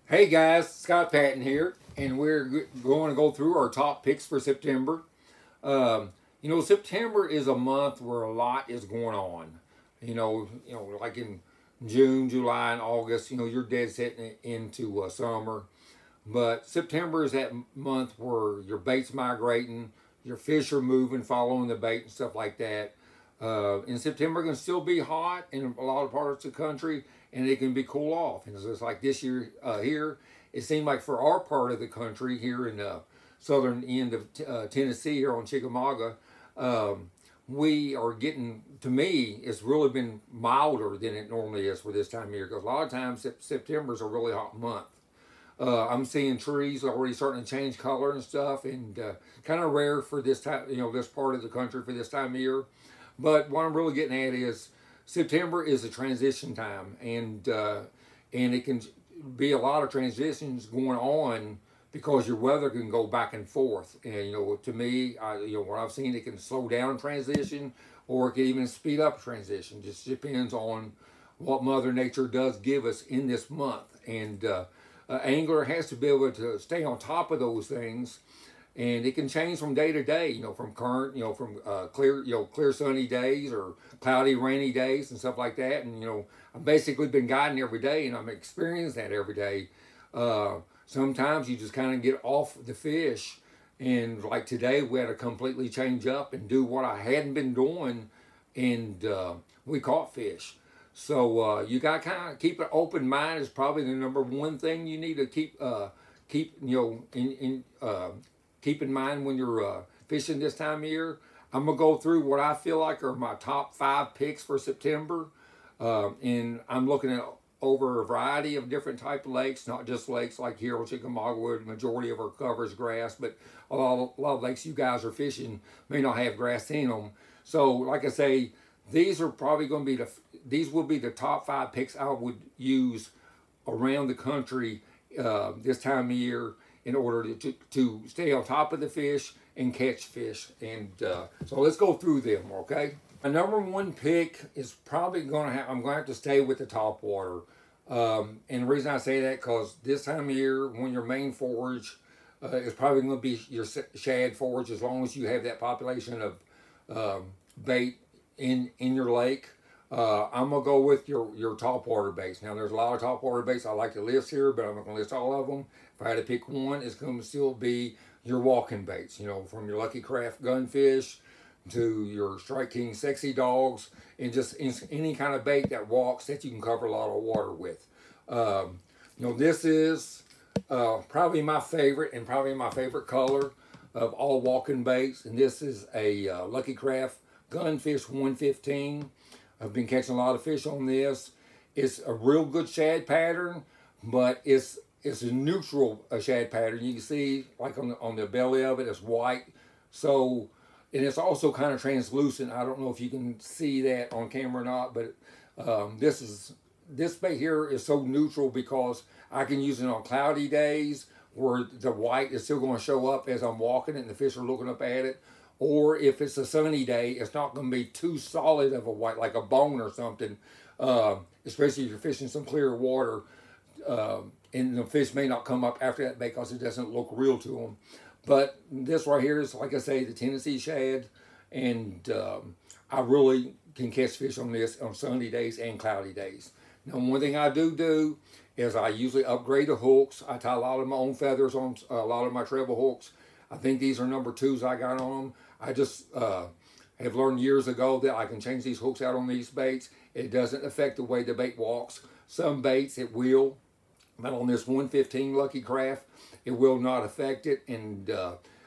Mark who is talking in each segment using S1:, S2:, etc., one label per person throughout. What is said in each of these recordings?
S1: Hey guys, Scott Patton here, and we're going to go through our top picks for September. September is a month where a lot is going on. Like in June, July, and August, you're dead setting into summer. But September is that month where your bait's migrating, your fish are moving, following the bait and stuff like that. In September, it's going to still be hot in a lot of parts of the country, and it can be cool off. And so it's like this year here, it seemed like for our part of the country here in the southern end of Tennessee here on Chickamauga, we are getting, to me, it's really been milder than it normally is for this time of year, because a lot of times September is a really hot month. I'm seeing trees already starting to change color and stuff, and kind of rare for this time, this part of the country for this time of year. But what I'm really getting at is September is a transition time, and it can be a lot of transitions going on because your weather can go back and forth. And to me, what I've seen, it can slow down transition, or it can even speed up transition. Just depends on what Mother Nature does give us in this month. And angler has to be able to stay on top of those things. And it can change from day to day, from current, from clear sunny days or cloudy rainy days and stuff like that. And I've basically been guiding every day, and I'm experiencing that every day. Sometimes you just kind of get off the fish, and like today we had to completely change up and do what I hadn't been doing, and we caught fish. So you got to kind of keep an open mind is probably the number one thing you need to keep keep in mind when you're fishing this time of year. I'm going to go through what I feel like are my top 5 picks for September. And I'm looking at over a variety of different type of lakes, not just lakes like here on Chickamauga, where the majority of our cover is grass, but a lot of lakes you guys are fishing may not have grass in them. So like I say, these are probably going to be these will be the top 5 picks I would use around the country this time of year, in order to stay on top of the fish and catch fish. And so let's go through them, okay? My number 1 pick is probably I'm going to have to stay with the top water. And the reason I say that, because this time of year, when your main forage is probably going to be your shad forage, as long as you have that population of bait in your lake. I'm going to go with your top water baits. Now, there's a lot of top water baits I like to list here, but I'm not going to list all of them. If I had to pick one, it's going to still be your walking baits, from your Lucky Craft gunfish to your Strike King sexy dogs, and just any kind of bait that walks that you can cover a lot of water with. This is probably my favorite, and probably my favorite color of all walking baits, and this is a Lucky Craft Gunfish 115. I've been catching a lot of fish on this. It's a real good shad pattern, but it's a neutral shad pattern. You can see, like on the belly of it, it's white. So, and it's also kind of translucent. I don't know if you can see that on camera or not, but this bait here is so neutral because I can use it on cloudy days where the white is still going to show up as I'm walking it and the fish are looking up at it. Or if it's a sunny day, it's not going to be too solid of a white, like a bone or something, especially if you're fishing some clear water. And the fish may not come up after that bait because it doesn't look real to them. But this right here is, like I say, the Tennessee shad. And I really can catch fish on this on sunny days and cloudy days. Now, one thing I do is I usually upgrade the hooks. I tie a lot of my own feathers on a lot of my treble hooks. I think these are number 2s I got on them. I just have learned years ago that I can change these hooks out on these baits. It doesn't affect the way the bait walks. Some baits it will, but on this 115 Lucky Craft, it will not affect it. And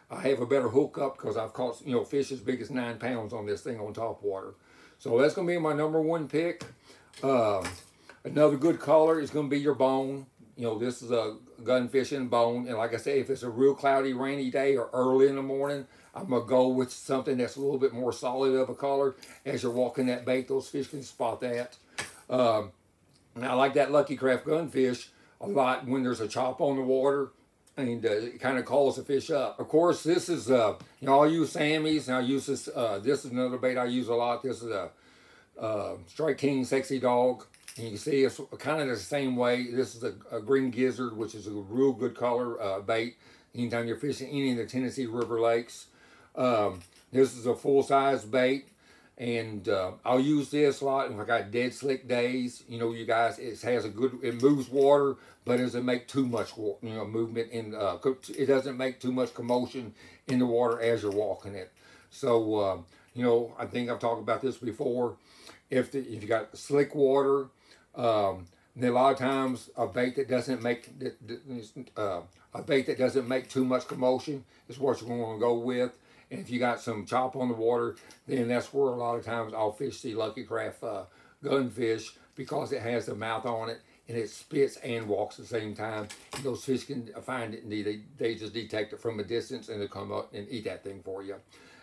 S1: I have a better hook up because I've caught fish as big as 9 pounds on this thing on top water. So that's going to be my number 1 pick. Another good color is going to be your bone. This is a gunfish and bone. And like I say, if it's a real cloudy, rainy day or early in the morning, I'm going to go with something that's a little bit more solid of a color. As you're walking that bait, those fish can spot that. And I like that Lucky Craft gunfish a lot when there's a chop on the water, and it kind of calls the fish up. Of course, this is, I'll use Sammy's, and I use this, this is another bait I use a lot. This is a Strike King sexy dog. And you can see it's kind of the same way. This is a green gizzard, which is a real good color bait. Anytime you're fishing any of the Tennessee River lakes. This is a full-size bait. And I'll use this a lot if I got dead slick days. You know, you guys, it has a good, it moves water, but it doesn't make too much, movement in. It doesn't make too much commotion in the water as you're walking it. So, you know, I think I've talked about this before. If you got slick water, then a lot of times a bait that doesn't make too much commotion is what you're going to go with. And if you got some chop on the water, then that's where a lot of times I'll fish the Lucky Craft gunfish, because it has the mouth on it and it spits and walks at the same time. And those fish can find it and they just detect it from a distance and they come up and eat that thing for you.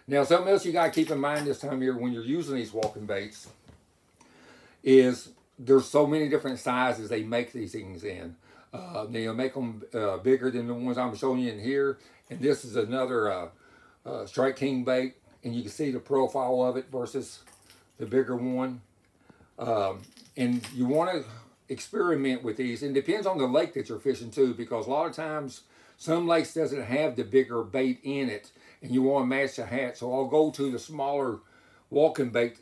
S1: Now, something else you got to keep in mind this time of year when you're using these walking baits is there's so many different sizes they make these things in. They'll make them bigger than the ones I'm showing you in here. And this is another Strike King bait, and you can see the profile of it versus the bigger one. And you want to experiment with these, and it depends on the lake that you're fishing too, because a lot of times some lakes doesn't have the bigger bait in it, and you want to match the hatch. So I'll go to the smaller walking bait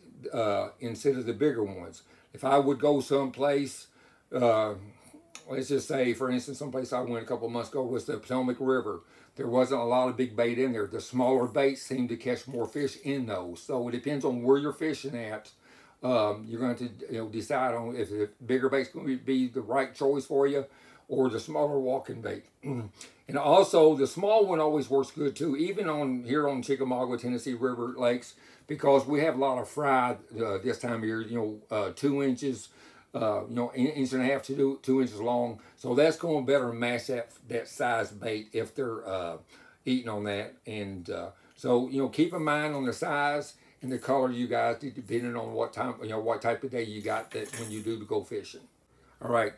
S1: instead of the bigger ones. If I would go someplace, let's just say, for instance, someplace I went a couple of months ago was the Potomac River. There wasn't a lot of big bait in there. The smaller baits seem to catch more fish in those. So it depends on where you're fishing at. You're going to decide on if the bigger bait's going to be the right choice for you, or the smaller walking bait. And also the small one always works good too, even here on Chickamauga, Tennessee River lakes, because we have a lot of fry this time of year. 2 inches. Inch and a half to 2 inches long. So that's going to better match that size bait if they're eating on that. And so, keep in mind on the size and the color, you guys, depending on what time, what type of day you got that when you do to go fishing. All right.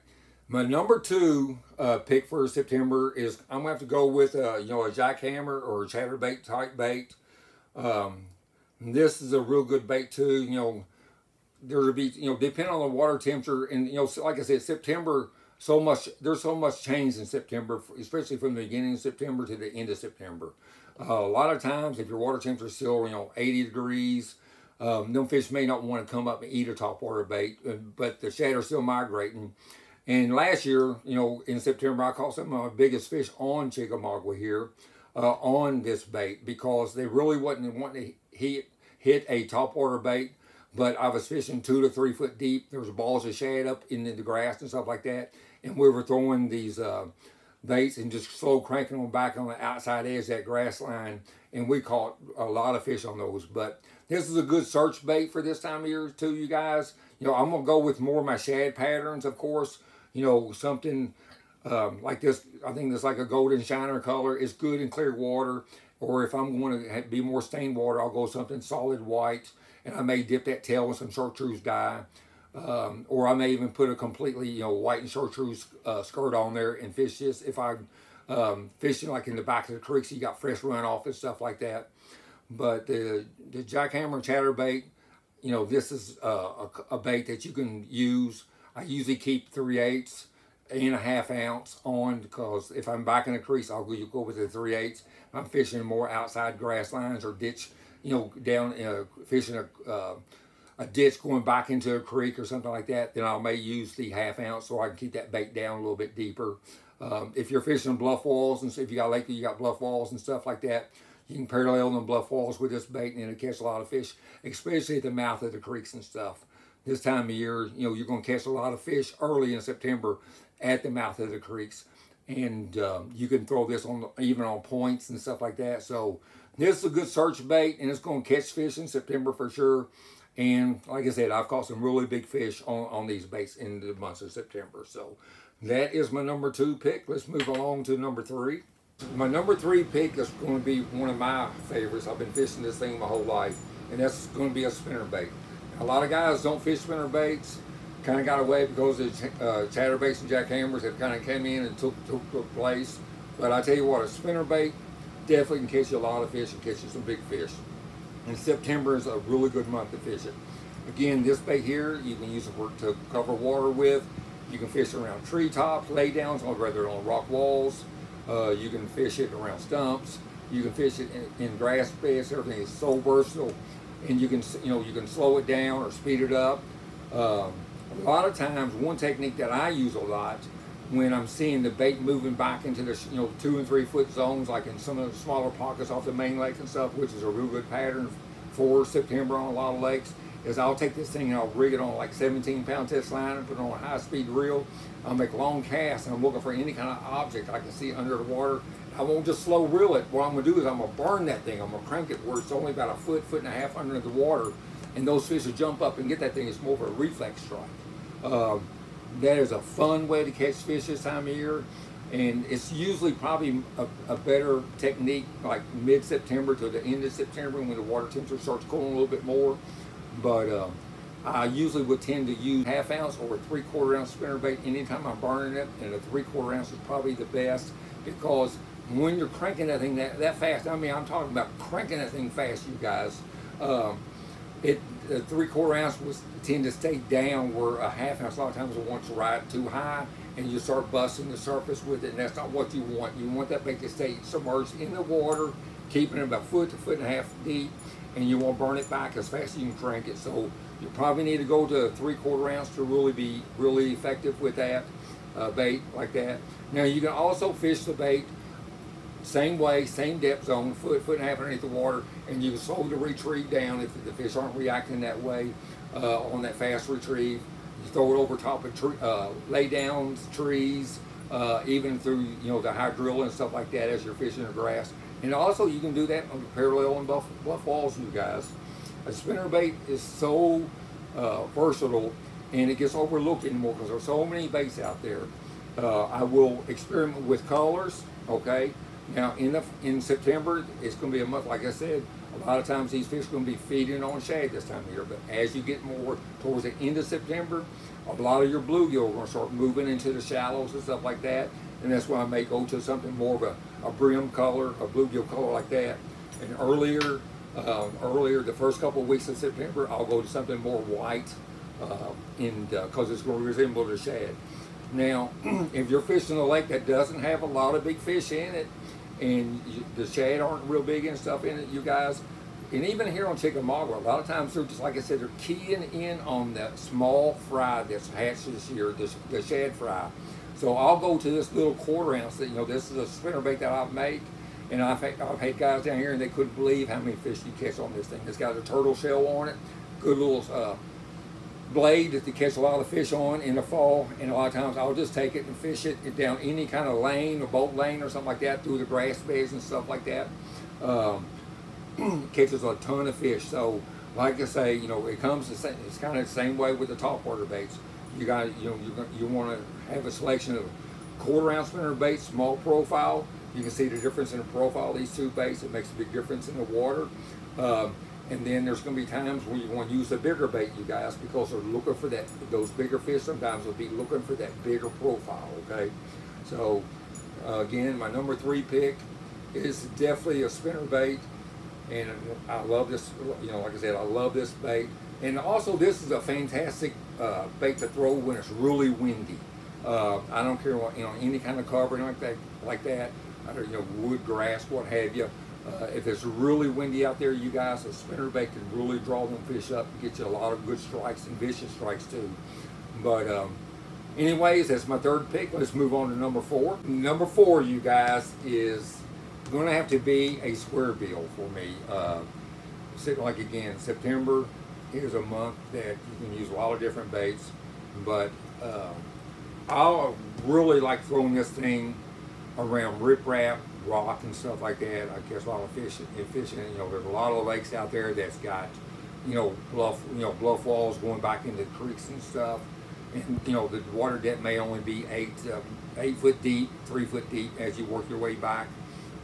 S1: My number 2 pick for September is, I'm going to have to go with, a jackhammer or a chatterbait type bait. This is a real good bait too, there'll be, depending on the water temperature, and like I said, September, there's so much change in September, especially from the beginning of September to the end of September. A lot of times, if your water temperature is still 80 degrees, them fish may not want to come up and eat a topwater bait, but the shad are still migrating. And last year, in September, I caught some of my biggest fish on Chickamauga here on this bait, because they really wasn't wanting to hit a topwater bait. But I was fishing 2 to 3 foot deep. There was balls of shad up in the grass and stuff like that. And we were throwing these baits and just slow cranking them back on the outside edge of that grass line. And we caught a lot of fish on those. But this is a good search bait for this time of year too, you guys. I'm going to go with more of my shad patterns, of course. Something like this. I think it's like a golden shiner color. It's good in clear water. Or if I'm going to be more stained water, I'll go something solid white. And I may dip that tail with some chartreuse dye. Or I may even put a completely, white and chartreuse skirt on there and fish this. If I'm fishing like in the back of the creek, so you got fresh runoff and stuff like that. But the Jackhammer Chatterbait, this is a bait that you can use. I usually keep 3/8 and a ½ ounce on, because if I'm back in the creek, I'll go with the 3/8. I'm fishing more outside grass lines or ditch, down fishing a ditch going back into a creek or something like that, then I may use the ½ ounce so I can keep that bait down a little bit deeper. If you're fishing bluff walls, and so if you got lake, you got bluff walls and stuff like that, you can parallel them bluff walls with this bait, and it'll catch a lot of fish, especially at the mouth of the creeks and stuff. This time of year, you're going to catch a lot of fish early in September at the mouth of the creeks. And you can throw this on even on points and stuff like that. So this is a good search bait, and it's going to catch fish in September for sure. And like I said, I've caught some really big fish on these baits in the months of September. So that is my number 2 pick. Let's move along to number 3. My number 3 pick is going to be one of my favorites. I've been fishing this thing my whole life, and that's going to be a spinnerbait. A lot of guys don't fish spinnerbaits. Kind of got away because the chatterbaits and jackhammers have kind of came in and took place. But I tell you what, a spinnerbait definitely can catch you a lot of fish and catch you some big fish. And September is a really good month to fish it. Again, this bait here, you can use it to cover water with. You can fish around treetops, laydowns, or whether on rock walls. You can fish it around stumps. You can fish it in grass beds. Everything is so versatile, and you can slow it down or speed it up. A lot of times, one technique that I use a lot when I'm seeing the bait moving back into the 2 and 3 foot zones, like in some of the smaller pockets off the main lake and stuff, which is a real good pattern for September on a lot of lakes, is I'll take this thing and I'll rig it on like 17-pound test line and put it on a high-speed reel. I'll make long casts and I'm looking for any kind of object I can see under the water. I won't just slow reel it. What I'm going to do is I'm going to burn that thing. I'm going to crank it where it's only about a foot, foot and a half under the water, and those fish will jump up and get that thing. It's more of a reflex strike. That is a fun way to catch fish this time of year, and it's usually probably a better technique like mid-September to the end of September when the water temperature starts cooling a little bit more. But I usually would tend to use 1/2 ounce or a 3/4 ounce spinnerbait anytime I'm burning it, and a 3/4 ounce is probably the best, because when you're cranking that thing that fast, I mean, I'm talking about cranking that thing fast, you guys. A 3/4 ounce will tend to stay down, where a 1/2 ounce a lot of times will want to ride too high, and you start busting the surface with it, and that's not what you want. You want that bait to stay submerged in the water, keeping it about 1 to 1.5 foot deep, and you won't burn it back as fast as you can crank it. So you probably need to go to a 3/4 ounce to really be really effective with that bait like that. Now you can also fish the bait same way, same depth zone, foot, 1.5 foot underneath the water, and you can slowly retrieve down if the fish aren't reacting that way on that fast retrieve. You throw it over top of lay downs, trees, even through the hydrilla and stuff like that as you're fishing the grass. And also you can do that on the parallel and bluff walls, you guys. A spinnerbait is so versatile, and it gets overlooked anymore because there's so many baits out there. I will experiment with colors, okay? Now in September, it's going to be a month, like I said, a lot of times these fish are going to be feeding on shad this time of year. But as you get more towards the end of September, a lot of your bluegill are going to start moving into the shallows and stuff like that. And that's why I may go to something more of a brim color, a bluegill color like that. And earlier, the first couple of weeks of September, I'll go to something more white, because it's going to resemble the shad. Now, if you're fishing a lake that doesn't have a lot of big fish in it, and the shad aren't real big and stuff in it, you guys, and even here on Chickamauga, a lot of times they're just, like I said, they're keying in on that small fry that's hatched this year, the shad fry. So I'll go to this little 1/4 ounce that, this is a spinnerbait that I've made, and I've had guys down here and they couldn't believe how many fish you catch on this thing. It's got a turtle shell on it, good little blade that they catch a lot of fish on in the fall, and a lot of times I'll just take it and fish it down any kind of lane, a boat lane or something like that, through the grass beds and stuff like that. Catches a ton of fish. So like I say, it comes it's kind of the same way with the topwater baits. You got you want to have a selection of 1/4 ounce spinner baits, small profile. You can see the difference in the profile of these two baits. It makes a big difference in the water. And then there's going to be times when you want to use a bigger bait, you guys, because they're looking for those bigger fish. Sometimes they'll be looking for that bigger profile, okay? So, again, my number 3 pick is definitely a spinnerbait. And I love this, like I said, I love this bait. And also, this is a fantastic bait to throw when it's really windy. I don't care what, any kind of covering like that, wood, grass, what have you. If it's really windy out there, you guys, a spinnerbait can really draw them fish up and get you a lot of good strikes and vicious strikes too. But anyways, that's my 3rd pick. Let's move on to number 4. Number 4, you guys, is going to have to be a square bill for me. Like again, September is a month that you can use a lot of different baits, but I really like throwing this thing around riprap, rock and stuff like that. I catch a lot of fish fishing. There's a lot of lakes out there that's got, bluff walls going back into creeks and stuff. And the water depth may only be 8 foot deep, 3 foot deep as you work your way back.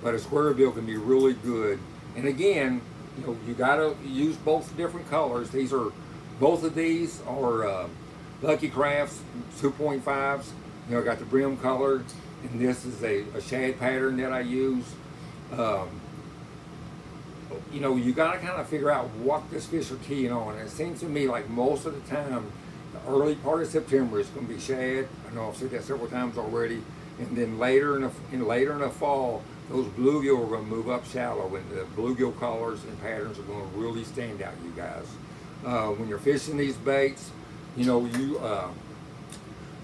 S1: But a square bill can be really good. And again, you gotta use both different colors. Both of these are Lucky Crafts 2.5s. I got the brim color. And this is a shad pattern that I use. A you know, you got to kind of figure out what this fish are keying on. And it seems to me like most of the time, the early part of September is going to be shad. I know I've said that several times already. And then later in the fall, those bluegill are going to move up shallow, and the bluegill colors and patterns are going to really stand out, you guys. When you're fishing these baits, you know,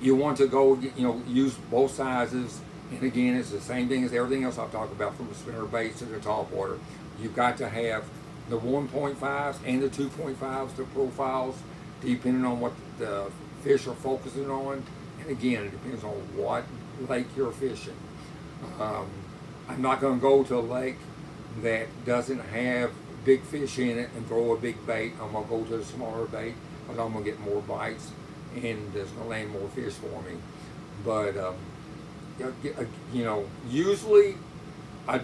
S1: you want to go, you know, use both sizes. And again, it's the same thing as everything else I've talked about, from the spinner baits to the top water. You've got to have the 1.5s and the 2.5s, the profiles, depending on what the fish are focusing on. And again, it depends on what lake you're fishing. I'm not going to go to a lake that doesn't have big fish in it and throw a big bait. I'm going to go to a smaller bait, because I'm going to get more bites and there's going to land more fish for me. But you know, usually I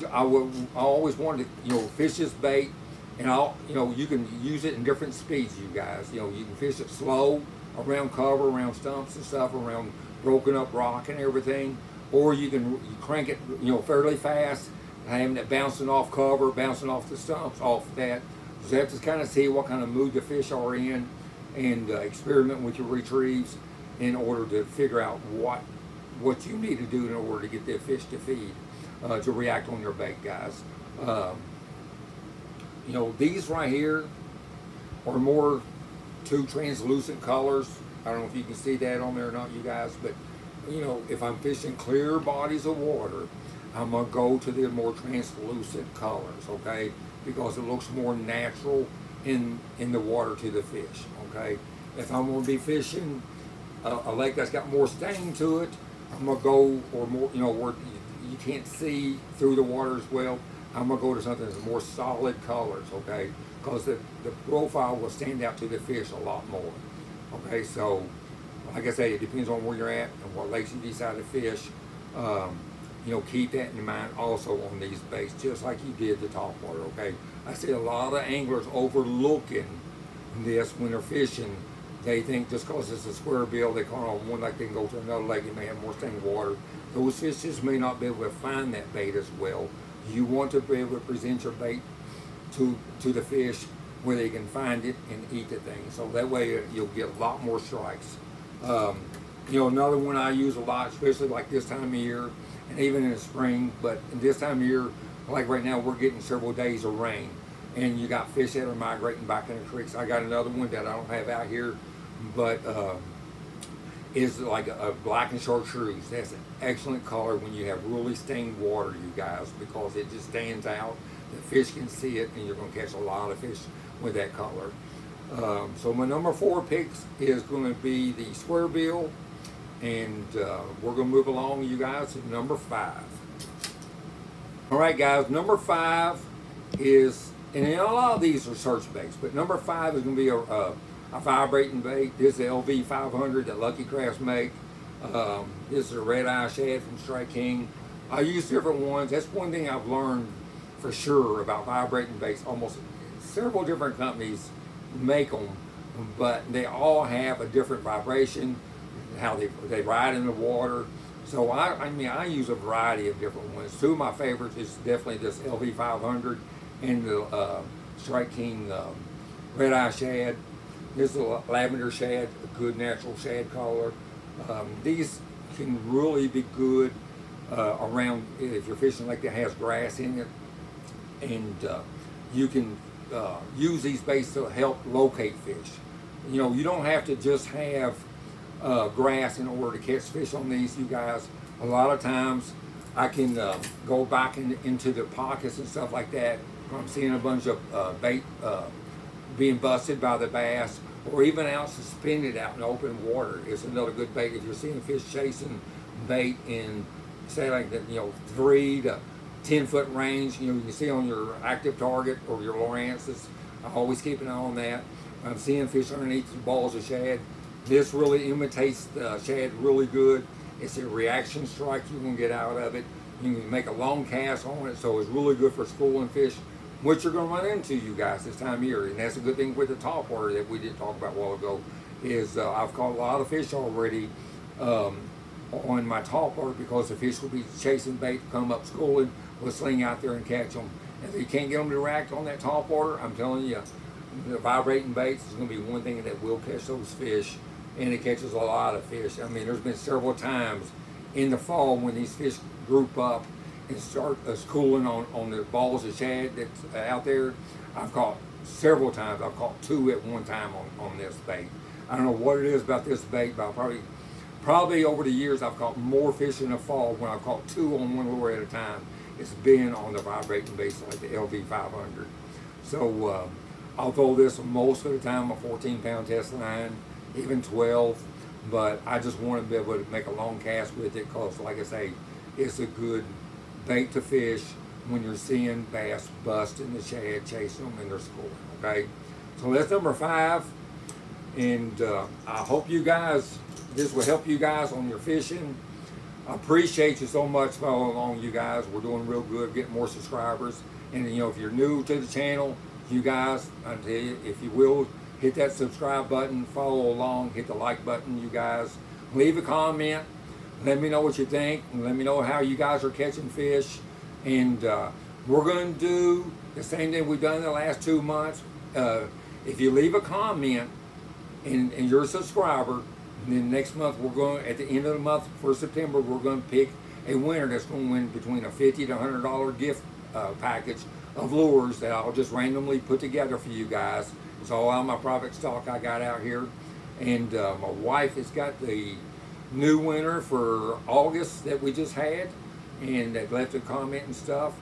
S1: always wanted to, you know, fish this bait, and you know, you can use it in different speeds, you guys. You know, you can fish it slow around cover, around stumps and stuff, around broken up rock and everything, or you crank it, you know, fairly fast, having it bouncing off cover, bouncing off the stumps, off that. So you have to kind of see what kind of mood the fish are in, and experiment with your retrieves in order to figure out what you need to do in order to get the fish to feed, to react on your bait, guys. You know, these right here are more two translucent colors. I don't know if you can see that on there or not, you guys, but you know, if I'm fishing clear bodies of water, I'm gonna go to the more translucent colors, okay? Because it looks more natural in the water to the fish, okay? If I'm gonna be fishing a lake that's got more stain to it, I'm gonna go, or more, you know, where you can't see through the water as well, I'm gonna go to something that's more solid colors, okay? Because the profile will stand out to the fish a lot more, okay? So, like I say, it depends on where you're at and what lakes you decide to fish. You know, keep that in mind also on these baits, just like you did the top water, okay? I see a lot of anglers overlooking this when they're fishing. They think just because it's a square bill, they call on one lake, they can go to another lake and may have more stained water. Those fish just may not be able to find that bait as well. You want to be able to present your bait to the fish where they can find it and eat the thing. So that way you'll get a lot more strikes. You know, another one I use a lot, especially like this time of year, and even in the spring, but this time of year, like right now, we're getting several days of rain, and you got fish that are migrating back in the creeks. I got another one that I don't have out here, but is like a black and chartreuse. That's an excellent color when you have really stained water, you guys, because it just stands out. The fish can see it, and you're going to catch a lot of fish with that color. So my number 4 picks is going to be the square bill, and we're going to move along, you guys, to number 5. All right, guys, number 5 is, and a lot of these are search baits, but number 5 is going to be a vibrating bait. This is the LV 500 that Lucky Crafts make. This is a red Eye Shad from Strike King. I use different ones. That's one thing I've learned for sure about vibrating baits. Almost several different companies make them, but they all have a different vibration, how they ride in the water. So I mean, I use a variety of different ones. 2 of my favorites is definitely this LV 500 and the Strike King red Eye Shad. This is a lavender shad, a good natural shad color. These can really be good around if you're fishing like that has grass in it, and you can use these baits to help locate fish. You know, you don't have to just have grass in order to catch fish on these, you guys. A lot of times I can go back into the pockets and stuff like that. I'm seeing a bunch of bait being busted by the bass, or even out suspended out in open water. It's another good bait. If you're seeing fish chasing bait in, say, like the 3 to 10 foot range, you can see on your active target or your Lawrence's. I always keep an eye on that. I'm seeing fish underneath the balls of shad. This really imitates the shad really good. It's a reaction strike you can get out of it. You can make a long cast on it, so it's really good for schooling fish, which you're going to run into, you guys, this time of year. And that's a good thing with the top water that we did talk about a while ago, is I've caught a lot of fish already on my top water because the fish will be chasing bait, come up schooling, we'll sling out there and catch them. If you can't get them to react on that top water, I'm telling you, the vibrating baits is going to be one thing that will catch those fish, and it catches a lot of fish. I mean, there's been several times in the fall when these fish group up and start schooling on the balls of shad that's out there. I've caught several times. I've caught 2 at one time on this bait. I don't know what it is about this bait, but probably over the years I've caught more fish in the fall when I've caught 2 on one lure at a time. It's been on the vibrating baits like the LV500. So I'll throw this most of the time a 14-pound test line, even 12. But I just want to be able to make a long cast with it because, like I say, it's a good bait to fish when you're seeing bass bust in the shad, chasing them in their schooling, okay? So that's number 5. And I hope you guys, this will help you guys on your fishing. I appreciate you so much following along, you guys. We're doing real good, getting more subscribers. And you know, if you're new to the channel, you guys, I tell you, if you will, hit that subscribe button, follow along, hit the like button, you guys. Leave a comment. Let me know what you think. And let me know how you guys are catching fish. And we're going to do the same thing we've done in the last 2 months. If you leave a comment and you're a subscriber, then next month we're going, at the end of the month for September, we're going to pick a winner that's going to win between a $50 to $100 gift package of lures that I'll just randomly put together for you guys. It's all out of my private stock I got out here. And my wife has got the new winner for August that we just had, and they've left a comment and stuff.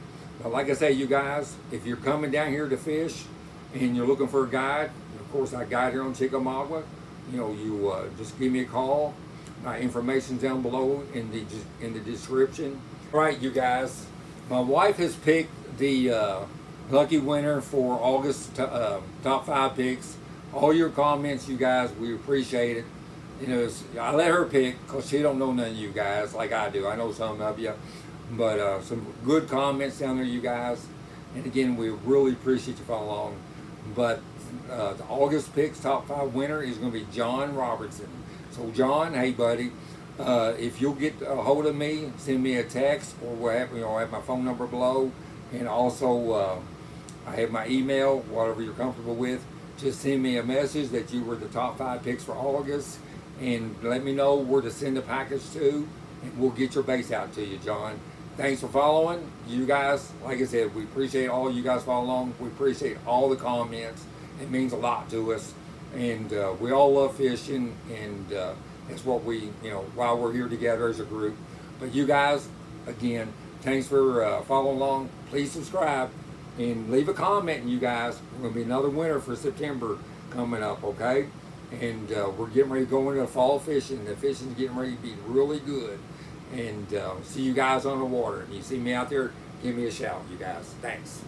S1: But like I say, you guys, if you're coming down here to fish and you're looking for a guide, of course I guide here on Chickamauga. You know, you just give me a call. My information's down below in the description. All right, you guys, my wife has picked the lucky winner for August top 5 picks. All your comments, you guys, we appreciate it. You know, I let her pick because she don't know none of you guys like I do. I know some of you, but some good comments down there, you guys. And again, we really appreciate you following along. But the August picks top 5 winner is going to be John Robertson. So John, hey buddy, if you'll get a hold of me, send me a text, or whatever. You know, I have my phone number below, and also I have my email, whatever you're comfortable with. Just send me a message that you were the top 5 picks for August, and let me know where to send the package to, and we'll get your base out to you, John. Thanks for following. You guys, like I said, we appreciate all you guys following along. We appreciate all the comments. It means a lot to us. And we all love fishing, and that's what we, you know, while we're here together as a group. But you guys, again, thanks for following along. Please subscribe and leave a comment, you guys. We're going to be another winner for September coming up, okay? And we're getting ready to go into fall fishing. The fishing's getting ready to be really good. And see you guys on the water. If you see me out there, give me a shout, you guys. Thanks.